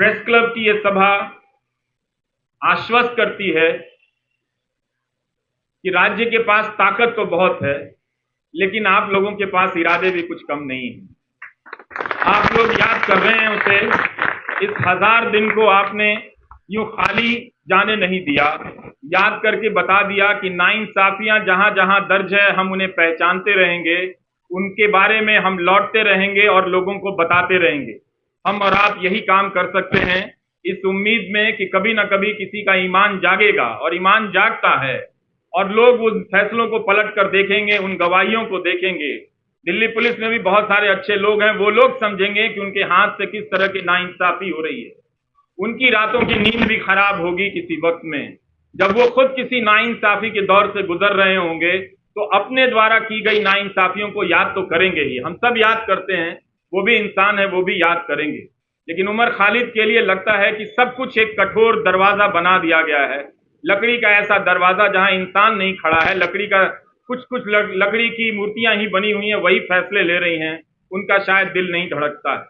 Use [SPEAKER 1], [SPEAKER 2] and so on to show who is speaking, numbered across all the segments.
[SPEAKER 1] Press club की यह सभा आश्वस्त करती है कि राज्य के पास ताकत तो बहुत है, लेकिन आप लोगों के पास इरादे भी कुछ कम नहीं है। आप लोग याद कर रहे हैं उसे, इस 1000 दिन को आपने यूं खाली जाने नहीं दिया। याद करके बता दिया कि नाइंसाफियां जहां जहां दर्ज है हम उन्हें पहचानते रहेंगे, उनके बारे में हम लौटते रहेंगे और लोगों को बताते रहेंगे। हम और आप यही काम कर सकते हैं, इस उम्मीद में कि कभी ना कभी किसी का ईमान जागेगा, और ईमान जागता है और लोग उन फैसलों को पलट कर देखेंगे, उन गवाहियों को देखेंगे। दिल्ली पुलिस में भी बहुत सारे अच्छे लोग हैं, वो लोग समझेंगे कि उनके हाथ से किस तरह की नाइंसाफी हो रही है। उनकी रातों की नींद भी खराब होगी किसी वक्त में, जब वो खुद किसी नाइंसाफी के दौर से गुजर रहे होंगे, तो अपने द्वारा की गई नाइंसाफियों को याद तो करेंगे ही। हम सब याद करते हैं, वो भी इंसान है, वो भी याद करेंगे। लेकिन उमर खालिद के लिए लगता है कि सब कुछ एक कठोर दरवाजा बना दिया गया है, लकड़ी का ऐसा दरवाजा जहां इंसान नहीं खड़ा है, लकड़ी का कुछ लकड़ी की मूर्तियां ही बनी हुई हैं, वही फैसले ले रही हैं, उनका शायद दिल नहीं धड़कता है।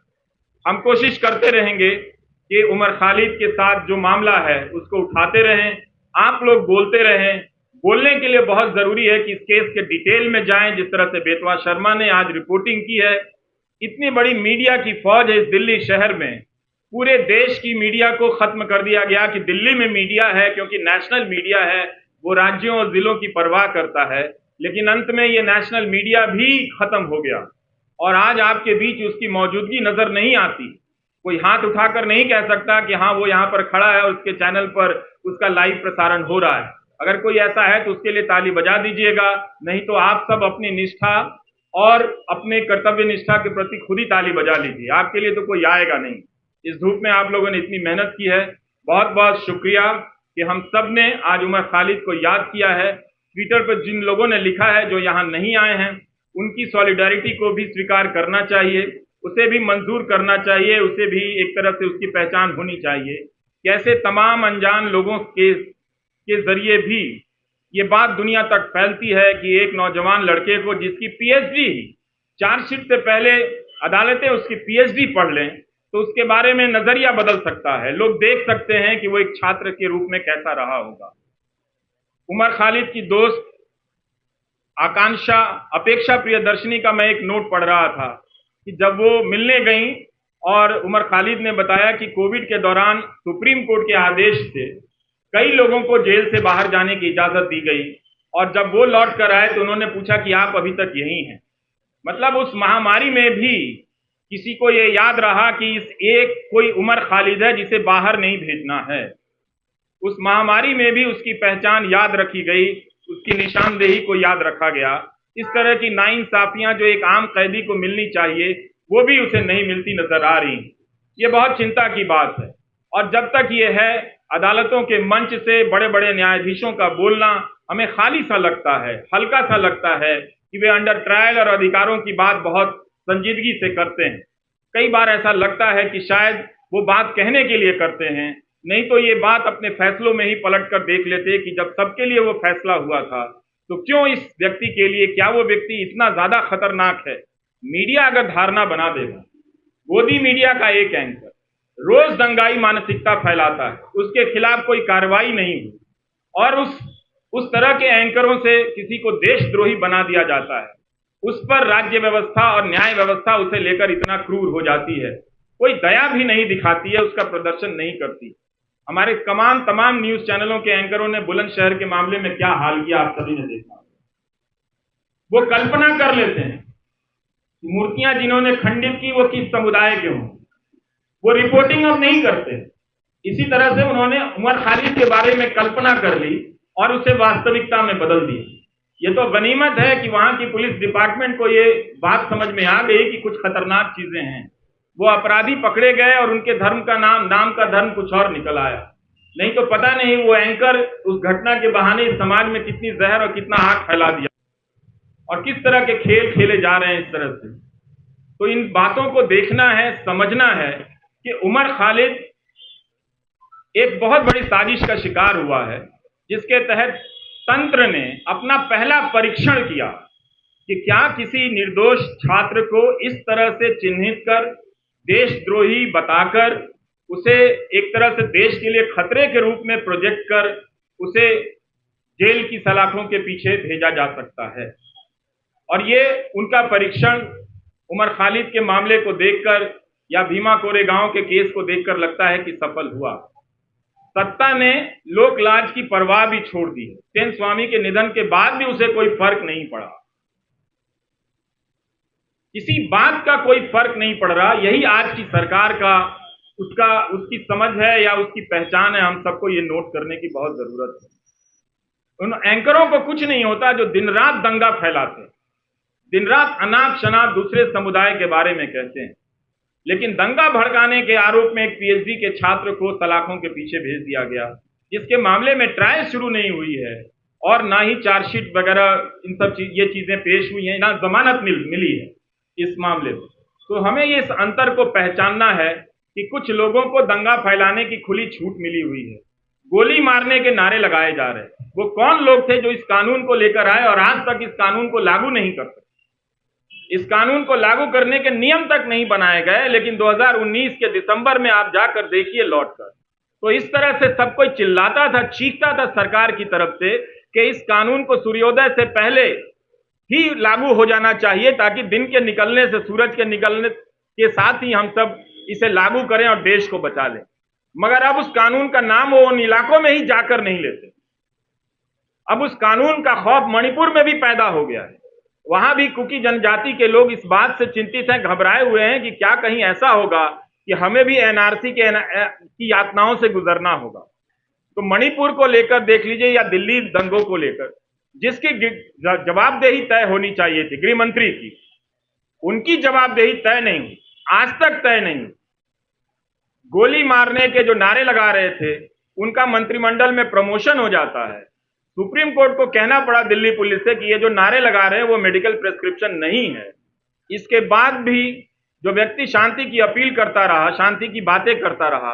[SPEAKER 1] हम कोशिश करते रहेंगे कि उमर खालिद के साथ जो मामला है उसको उठाते रहें, आप लोग बोलते रहें। बोलने के लिए बहुत जरूरी है कि इस केस के डिटेल में जाएं, जिस तरह से बेतवा शर्मा ने आज रिपोर्टिंग की है। इतनी बड़ी मीडिया की फौज है इस दिल्ली शहर में, पूरे देश की मीडिया को खत्म कर दिया गया कि दिल्ली में मीडिया है, क्योंकि नेशनल मीडिया है, वो राज्यों और जिलों की परवाह करता है। लेकिन अंत में ये नेशनल मीडिया भी खत्म हो गया और आज आपके बीच उसकी मौजूदगी नजर नहीं आती। कोई हाथ उठाकर नहीं कह सकता कि हाँ वो यहाँ पर खड़ा है और उसके चैनल पर उसका लाइव प्रसारण हो रहा है। अगर कोई ऐसा है तो उसके लिए ताली बजा दीजिएगा, नहीं तो आप सब अपनी निष्ठा और अपने कर्तव्य निष्ठा के प्रति खुद ही ताली बजा लीजिए। आपके लिए तो कोई आएगा नहीं। इस धूप में आप लोगों ने इतनी मेहनत की है, बहुत बहुत शुक्रिया कि हम सब ने आज उमर खालिद को याद किया है। ट्विटर पर जिन लोगों ने लिखा है जो यहाँ नहीं आए हैं, उनकी सॉलिडारिटी को भी स्वीकार करना चाहिए, उसे भी मंजूर करना चाहिए, उसे भी एक तरह से उसकी पहचान होनी चाहिए। कैसे तमाम अनजान लोगों के जरिए भी ये बात दुनिया तक फैलती है कि एक नौजवान लड़के को, जिसकी पीएचडी चार्जशीट से पहले अदालतें उसकी पीएचडी पढ़ लें तो उसके बारे में नजरिया बदल सकता है। लोग देख सकते हैं कि वो एक छात्र के रूप में कैसा रहा होगा। उमर खालिद की दोस्त आकांक्षा अपेक्षा प्रियदर्शनी का मैं एक नोट पढ़ रहा था कि जब वो मिलने गई और उमर खालिद ने बताया कि कोविड के दौरान सुप्रीम कोर्ट के आदेश से कई लोगों को जेल से बाहर जाने की इजाजत दी गई, और जब वो लौट कर आए तो उन्होंने पूछा कि आप अभी तक यहीं हैं। मतलब उस महामारी में भी किसी को ये याद रहा कि इस एक कोई उमर खालिद है जिसे बाहर नहीं भेजना है। उस महामारी में भी उसकी पहचान याद रखी गई, उसकी निशानदेही को याद रखा गया। इस तरह की नाइंसाफियां जो एक आम कैदी को मिलनी चाहिए वो भी उसे नहीं मिलती नजर आ रही। ये बहुत चिंता की बात है, और जब तक ये है, अदालतों के मंच से बड़े बड़े न्यायाधीशों का बोलना हमें खाली सा लगता है, हल्का सा लगता है कि वे अंडर ट्रायल और अधिकारों की बात बहुत संजीदगी से करते हैं। कई बार ऐसा लगता है कि शायद वो बात कहने के लिए करते हैं, नहीं तो ये बात अपने फैसलों में ही पलट कर देख लेते कि जब सबके लिए वो फैसला हुआ था तो क्यों इस व्यक्ति के लिए, क्या वो व्यक्ति इतना ज्यादा खतरनाक है। मीडिया अगर धारणा बना देगा, गोदी मीडिया का एक एंकर रोज दंगाई मानसिकता फैलाता है, उसके खिलाफ कोई कार्रवाई नहीं हुई, और उस तरह के एंकरों से किसी को देशद्रोही बना दिया जाता है, उस पर राज्य व्यवस्था और न्याय व्यवस्था उसे लेकर इतना क्रूर हो जाती है, कोई दया भी नहीं दिखाती है, उसका प्रदर्शन नहीं करती। हमारे तमाम न्यूज चैनलों के एंकरों ने बुलंदशहर के मामले में क्या हाल किया आप सभी ने देखा। वो कल्पना कर लेते हैं मूर्तियां जिन्होंने खंडित की वो किस समुदाय के हों, वो रिपोर्टिंग अब नहीं करते। इसी तरह से उन्होंने उमर खालिद के बारे में कल्पना कर ली और उसे वास्तविकता में बदल दिया। ये तो गनीमत है कि वहां की पुलिस डिपार्टमेंट को ये बात समझ में आ गई कि कुछ खतरनाक चीजें हैं। वो अपराधी पकड़े गए और उनके धर्म का नाम का धर्म कुछ और निकल आया। नहीं तो पता नहीं वो एंकर उस घटना के बहाने इस समाज में कितनी जहर और कितना आग फैला दिया, और किस तरह के खेल खेले जा रहे हैं इस तरह से। तो इन बातों को देखना है, समझना है कि उमर खालिद एक बहुत बड़ी साजिश का शिकार हुआ है, जिसके तहत तंत्र ने अपना पहला परीक्षण किया कि क्या किसी निर्दोष छात्र को इस तरह से चिन्हित कर, देशद्रोही बताकर उसे एक तरह से देश के लिए खतरे के रूप में प्रोजेक्ट कर उसे जेल की सलाखों के पीछे भेजा जा सकता है। और ये उनका परीक्षण उमर खालिद के मामले को देखकर या भीमा कोरेगांव के केस को देखकर लगता है कि सफल हुआ। सत्ता ने लोक लाज की परवाह भी छोड़ दी। सेन स्वामी के निधन के बाद भी उसे कोई फर्क नहीं पड़ा, किसी बात का कोई फर्क नहीं पड़ रहा। यही आज की सरकार का उसकी समझ है या उसकी पहचान है। हम सबको ये नोट करने की बहुत जरूरत है। उन एंकरों को कुछ नहीं होता जो दिन रात दंगा फैलाते, दिन रात अनाप शनाप दूसरे समुदाय के बारे में कहते हैं, लेकिन दंगा भड़काने के आरोप में एक पीएचडी के छात्र को सलाखों के पीछे भेज दिया गया, जिसके मामले में ट्रायल शुरू नहीं हुई है और ना ही चार्जशीट वगैरह इन सब ये चीजें पेश हुई हैं, ना जमानत मिली है इस मामले में। तो हमें ये इस अंतर को पहचानना है कि कुछ लोगों को दंगा फैलाने की खुली छूट मिली हुई है, गोली मारने के नारे लगाए जा रहे हैं। वो कौन लोग थे जो इस कानून को लेकर आए और आज तक इस कानून को लागू नहीं कर सके। इस कानून को लागू करने के नियम तक नहीं बनाए गए, लेकिन 2019 के दिसंबर में आप जाकर देखिए लौटकर, तो इस तरह से सब कोई चिल्लाता था, चीखता था सरकार की तरफ से कि इस कानून को सूर्योदय से पहले ही लागू हो जाना चाहिए, ताकि दिन के निकलने से, सूरज के निकलने के साथ ही हम सब इसे लागू करें और देश को बचा लें। मगर अब उस कानून का नाम वो उन इलाकों में ही जाकर नहीं लेते। अब उस कानून का खौफ मणिपुर में भी पैदा हो गया है। वहां भी कुकी जनजाति के लोग इस बात से चिंतित हैं, घबराए हुए हैं कि क्या कहीं ऐसा होगा कि हमें भी एनआरसी की यातनाओं से गुजरना होगा। तो मणिपुर को लेकर देख लीजिए या दिल्ली दंगों को लेकर, जिसकी जवाबदेही तय होनी चाहिए थी गृह मंत्री की, उनकी जवाबदेही तय नहीं हुई, आज तक तय नहीं। गोली मारने के जो नारे लगा रहे थे उनका मंत्रिमंडल में प्रमोशन हो जाता है। सुप्रीम कोर्ट को कहना पड़ा दिल्ली पुलिस से कि ये जो नारे लगा रहे हैं वो मेडिकल प्रेस्क्रिप्शन नहीं है। इसके बाद भी जो व्यक्ति शांति की अपील करता रहा, शांति की बातें करता रहा,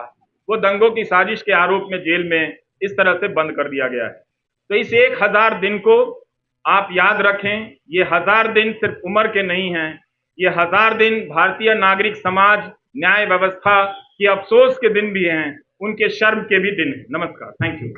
[SPEAKER 1] वो दंगों की साजिश के आरोप में जेल में इस तरह से बंद कर दिया गया है। तो इस 1000 दिन को आप याद रखें। ये 1000 दिन सिर्फ उम्र के नहीं हैं, ये 1000 दिन भारतीय नागरिक समाज, न्याय व्यवस्था की अफसोस के दिन भी हैं, उनके शर्म के भी दिन हैं। नमस्कार, थैंक यू।